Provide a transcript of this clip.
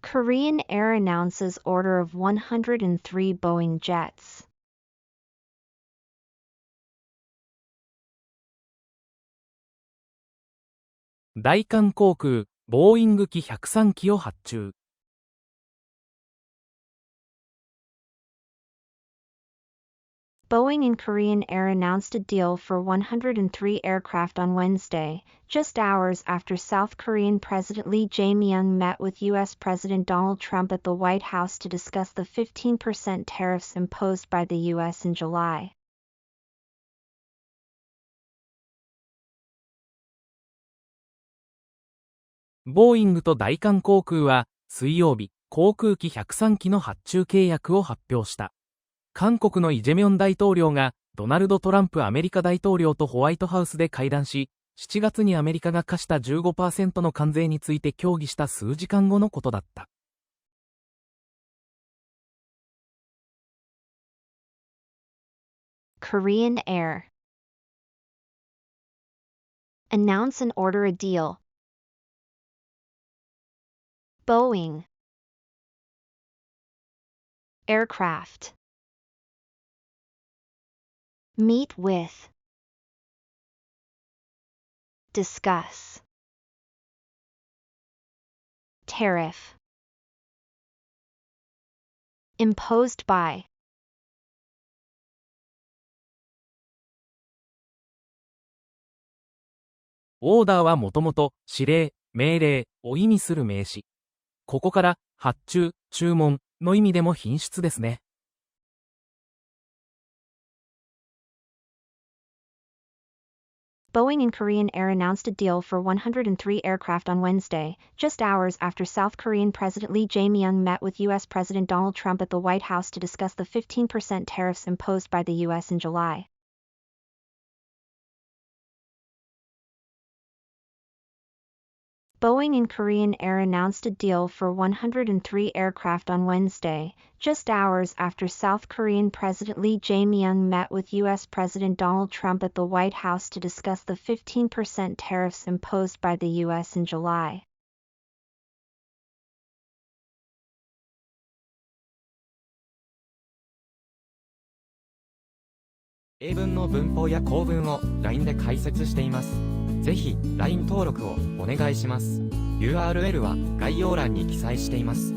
Korean Air announces order of 103 Boeing Jets.大韓航空、ボーイング機103機を発注。Boeing and Korean Air announced a deal for 103 aircraft on Wednesday, just hours after South Korean President Lee Jae-myung met with U.S. President Donald Trump at the White House to discuss the 15% tariffs imposed by the U.S. in July. ボーイングと大韓航空は、水曜日、航空機103機の発注契約を発表した。韓国のイ・ジェミョン大統領が、ドナルド・トランプアメリカ大統領とホワイトハウスで会談し、7月にアメリカが課した 15% の関税について協議した数時間後のことだった。Korean Air Announce and order a deal. Boeing Aircraft Meet with Discuss Tariff Imposed byオーダーはもともと指令、命令を意味する名詞。ここから発注、注文の意味でも品質ですね。Boeing and Korean Air announced a deal for 103 aircraft on Wednesday, just hours after South Korean President Lee Jae-myung met with U.S. President Donald Trump at the White House to discuss the 15% tariffs imposed by the U.S. in July. Boeing and Korean Air announced a deal for 103 aircraft on Wednesday, just hours after South Korean President Lee Jae-myung met with U.S. President Donald Trump at the White House to discuss the 15% tariffs imposed by the U.S. in July. 英文の文法や構文を LINE で解説しています。ぜひ LINE 登録をお願いします。URL は概要欄に記載しています。